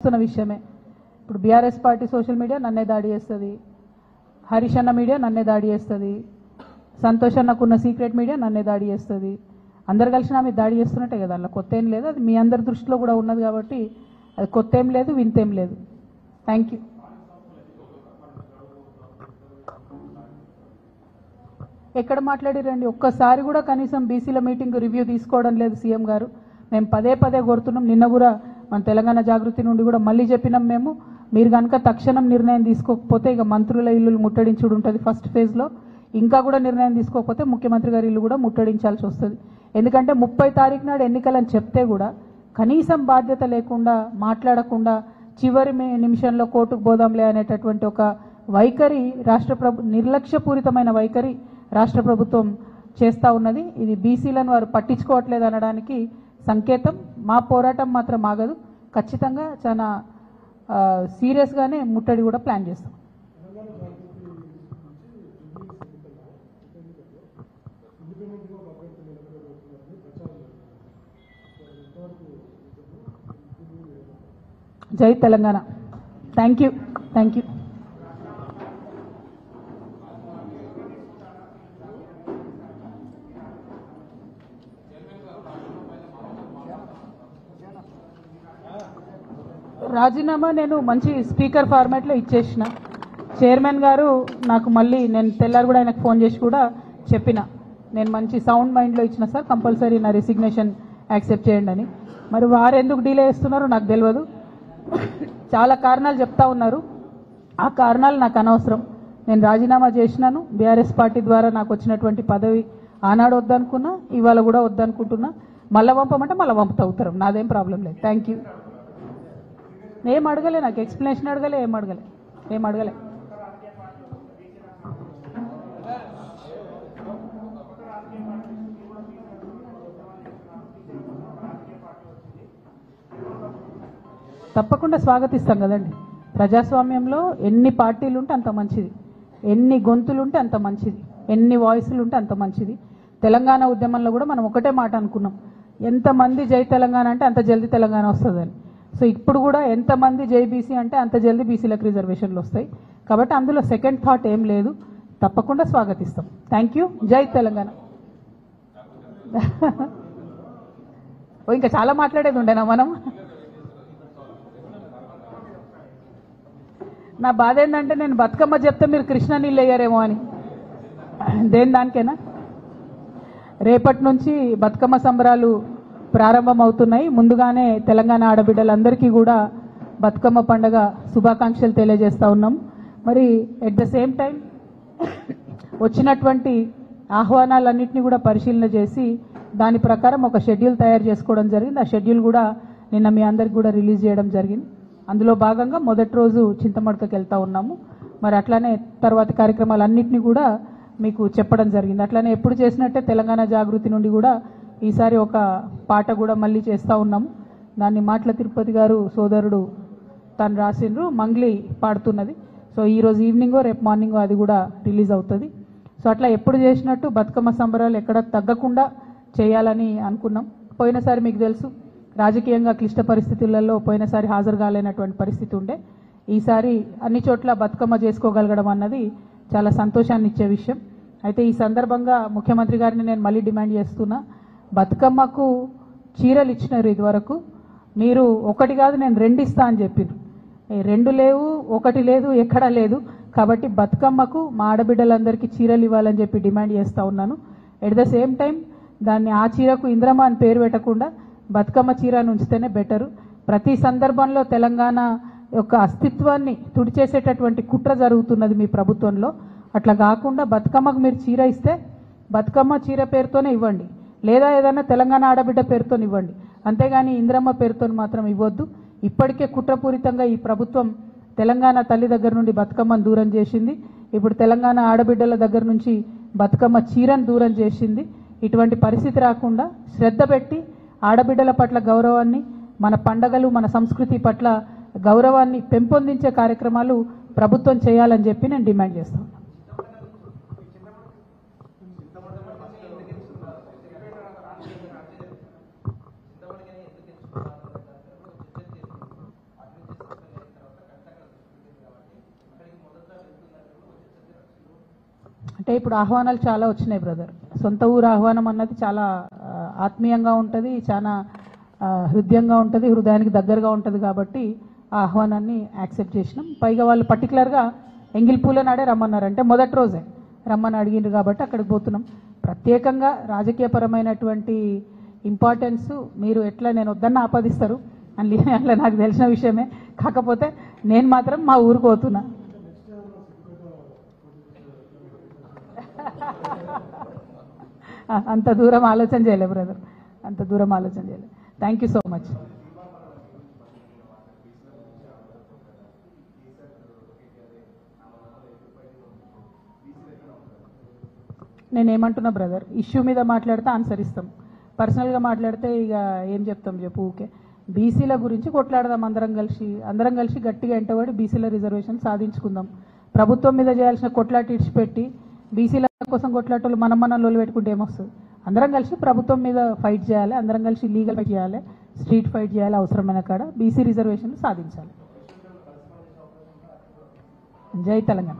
విషయమే. ఇప్పుడు BRS party social media నన్నే దాడి చేస్తుంది, హరీష్ అన్న మీడియా నన్నే దాడి చేస్తుంది, సంతోష్ అన్నకున్న సీక్రెట్ మీడియా నన్నే దాడి చేస్తుంది. అందరు కలిసి నా మీద దాడి చేస్తున్నట్టే కదా, అలా కొత్త ఏం లేదు. అది మీ అందరి దృష్టిలో కూడా ఉన్నది కాబట్టి అది కొత్త ఏం లేదు, వింతేం లేదు. Thank you. ఎక్కడ మాట్లాడిరండి? ఒక్కసారి కూడా కనీసం బీసీల మీటింగ్ రివ్యూ తీసుకోవడం లేదు సీఎం గారు. మేము పదే పదే కోరుతున్నాం. నిన్న కూడా మన తెలంగాణ జాగృతి నుండి కూడా మళ్ళీ చెప్పినాం మేము, మీరు కనుక తక్షణం నిర్ణయం తీసుకోకపోతే ఇక మంత్రుల ఇల్లు ముట్టడించుడు ఉంటుంది ఫస్ట్ ఫేజ్లో. ఇంకా కూడా నిర్ణయం తీసుకోకపోతే ముఖ్యమంత్రి గారి ఇల్లు కూడా ముట్టడించాల్సి వస్తుంది. ఎందుకంటే 30 తారీఖు నాడు ఎన్నికలని చెప్తే కూడా కనీసం బాధ్యత లేకుండా మాట్లాడకుండా చివరి నిమిషంలో కోర్టుకు పోదాంలే అనేటటువంటి ఒక వైఖరి నిర్లక్ష్యపూరితమైన వైఖరి రాష్ట్ర ప్రభుత్వం చేస్తూ ఉన్నది. ఇది బీసీలను వారు పట్టించుకోవట్లేదు అనడానికి సంకేతం. మా పోరాటం మాత్రం ఆగదు. ఖచ్చితంగా చాలా సీరియస్గానే ముట్టడి కూడా ప్లాన్ చేస్తాం. జై Telangana. Thank you. Thank you. రాజీనామా నేను మంచి స్పీకర్ ఫార్మాట్లో ఇచ్చేసిన. చైర్మన్ గారు నాకు మళ్ళీ నేను తెల్లారు కూడా ఆయనకు ఫోన్ చేసి కూడా చెప్పిన, నేను మంచి సౌండ్ మైండ్లో ఇచ్చిన సార్, కంపల్సరీ నా రిసిగ్నేషన్ యాక్సెప్ట్ చేయండి అని. మరి వారు ఎందుకు డిలే చేస్తున్నారో నాకు తెలియదు. చాలా కారణాలు చెప్తా ఉన్నారు. ఆ కారణాలు నాకు అనవసరం. నేను రాజీనామా చేసినాను. బీఆర్ఎస్ పార్టీ ద్వారా నాకు వచ్చినటువంటి పదవి ఆనాడు వద్దనుకున్నా, ఇవాళ కూడా వద్దనుకుంటున్నా. మళ్ళా పంపమంటే మళ్ళీ పంపుతా ఉత్తరం, నాదేం ప్రాబ్లం లేదు. Thank you. ఏం అడగలే, నాకు ఎక్స్ప్లెనేషన్ అడగలే, ఏం అడగలే. తప్పకుండా స్వాగతిస్తాం కదండి. ప్రజాస్వామ్యంలో ఎన్ని పార్టీలు ఉంటే అంత మంచిది, ఎన్ని గొంతులు ఉంటే అంత మంచిది, ఎన్ని వాయిస్లు ఉంటే అంత మంచిది. తెలంగాణ ఉద్యమంలో కూడా మనం ఒకటే మాట అనుకున్నాం, ఎంతమంది జై తెలంగాణ అంటే అంత జల్దీ తెలంగాణ వస్తుందని. సో ఇప్పుడు కూడా ఎంతమంది జై బీసీ అంటే అంత జల్దీ బీసీలకు రిజర్వేషన్లు వస్తాయి. కాబట్టి అందులో సెకండ్ థాట్ ఏం లేదు. తప్పకుండా స్వాగతిస్తాం. Thank you. జై తెలంగాణ. ఇంకా చాలా మాట్లాడేది ఉండేనా మనం? నా బాధ ఏంటంటే నేను బతుకమ్మ చెప్తే మీరు కృష్ణ నీళ్ళు వేయరేమో అని. దానికేనా? రేపటి నుంచి బతుకమ్మ సంబరాలు ప్రారంభం అవుతున్నాయి. ముందుగానే తెలంగాణ ఆడబిడ్డలందరికీ కూడా బతుకమ్మ పండుగ శుభాకాంక్షలు తెలియజేస్తూ ఉన్నాం. మరి ఎట్ ద సేమ్ టైం వచ్చినటువంటి ఆహ్వానాలన్నింటినీ కూడా పరిశీలన చేసి దాని ప్రకారం ఒక షెడ్యూల్ తయారు చేసుకోవడం జరిగింది. ఆ షెడ్యూల్ కూడా నిన్న మీ అందరికి కూడా రిలీజ్ చేయడం జరిగింది. అందులో భాగంగా మొదటి రోజు చింతమడకకి వెళ్తూ ఉన్నాము. మరి అట్లానే తర్వాతి కార్యక్రమాలన్నింటినీ కూడా మీకు చెప్పడం జరిగింది. అట్లానే ఎప్పుడు చేసినట్టే తెలంగాణ జాగృతి నుండి కూడా ఈసారి ఒక పాట కూడా మళ్ళీ చేస్తూ ఉన్నాము. దాన్ని మాటల తిరుపతి గారు సోదరుడు తను రాసిండ్రు, మంగ్లీ పాడుతున్నది. సో ఈరోజు ఈవినింగో రేపు మార్నింగో అది కూడా రిలీజ్ అవుతుంది. సో అట్లా ఎప్పుడు చేసినట్టు బతుకమ్మ సంబరాలు ఎక్కడ తగ్గకుండా చేయాలని అనుకున్నాం. పోయినసారి మీకు తెలుసు, రాజకీయంగా క్లిష్ట పరిస్థితులలో పోయినసారి హాజరు కాలేనటువంటి పరిస్థితి ఉండే. ఈసారి అన్ని చోట్ల బతుకమ్మ చేసుకోగలగడం అన్నది చాలా సంతోషాన్ని ఇచ్చే విషయం. అయితే ఈ సందర్భంగా ముఖ్యమంత్రి గారిని నేను మళ్ళీ డిమాండ్ చేస్తున్నా, బతుకమ్మకు చీరలు ఇచ్చినారు ఇదివరకు, మీరు ఒకటి కాదు నేను 2 ఇస్తా అని చెప్పారు. 2 లేవు, 1 లేదు, ఎక్కడా లేదు. కాబట్టి బతుకమ్మకు మా ఆడబిడ్డలందరికీ చీరలు ఇవ్వాలని చెప్పి డిమాండ్ చేస్తూ ఉన్నాను. ఎట్ ద సేమ్ టైం దాన్ని ఆ చీరకు ఇంద్రమ్మ అని పేరు పెట్టకుండా బతుకమ్మ చీరను ఉంచితేనే బెటరు. ప్రతి సందర్భంలో తెలంగాణ యొక్క అస్తిత్వాన్ని తుడిచేసేటటువంటి కుట్ర జరుగుతున్నది మీ ప్రభుత్వంలో. అట్లా కాకుండా బతుకమ్మకు మీరు చీర ఇస్తే బతుకమ్మ చీర పేరుతోనే ఇవ్వండి, లేదా ఏదైనా తెలంగాణ ఆడబిడ్డ పేరుతో ఇవ్వండి. అంతేగాని ఇంద్రమ్మ పేరుతో మాత్రం ఇవ్వద్దు. ఇప్పటికే కుట్రపూరితంగా ఈ ప్రభుత్వం తెలంగాణ తల్లి దగ్గర నుండి బతుకమ్మను దూరం చేసింది. ఇప్పుడు తెలంగాణ ఆడబిడ్డల దగ్గర నుంచి బతుకమ్మ చీరను దూరం చేసింది. ఇటువంటి పరిస్థితి రాకుండా శ్రద్ధ పెట్టి ఆడబిడ్డల పట్ల గౌరవాన్ని, మన పండగలు మన సంస్కృతి పట్ల గౌరవాన్ని పెంపొందించే కార్యక్రమాలు ప్రభుత్వం చేయాలని చెప్పి నేను డిమాండ్ చేస్తాను. అంటే ఇప్పుడు ఆహ్వానాలు చాలా వచ్చినాయి బ్రదర్. సొంత ఊరు ఆహ్వానం అన్నది చాలా ఆత్మీయంగా ఉంటుంది, చాలా హృదయంగా ఉంటుంది, హృదయానికి దగ్గరగా ఉంటుంది. కాబట్టి ఆ ఆహ్వానాన్ని యాక్సెప్ట్ చేసినాం. పైగా వాళ్ళు పర్టికులర్గా ఎంగిల్పూల నాడే రమ్మన్నారు, అంటే మొదటి రోజే రమ్మని అడిగిండ్రు కాబట్టి అక్కడికి పోతున్నాం. ప్రత్యేకంగా రాజకీయపరమైనటువంటి ఇంపార్టెన్స్ మీరు ఎట్లా నేను వద్దన్న ఆపాదిస్తారు అని అట్లా నాకు తెలిసిన విషయమే. కాకపోతే నేను మాత్రం మా ఊరికి పోతున్నా. అంత దూరం ఆలోచన చేయలే బ్రదర్, అంత దూరం ఆలోచన చేయలే. Thank you so much. నేనేమంటున్నా బ్రదర్, ఇష్యూ మీద మాట్లాడితే ఆన్సర్ ఇస్తాం, పర్సనల్గా మాట్లాడితే ఇక ఏం చెప్తాం చెప్పు. ఊకే బీసీల గురించి కొట్లాడదాం, అందరం కలిసి గట్టిగా ఎంటబడి బీసీల రిజర్వేషన్ సాధించుకుందాం. ప్రభుత్వం మీద చేయాల్సిన కొట్లాట ఇడిచిపెట్టి బీసీల కోసం కొట్లాటలు మనం లోలు పెట్టుకుంటే ఏమొస్తుంది? అందరం కలిసి ప్రభుత్వం మీద ఫైట్ చేయాలి, అందరం కలిసి లీగల్ ఫైట్ చేయాలి, స్ట్రీట్ ఫైట్ చేయాలి, అవసరమైన కాడ బీసీ రిజర్వేషన్ సాధించాలి. జై తెలంగాణ.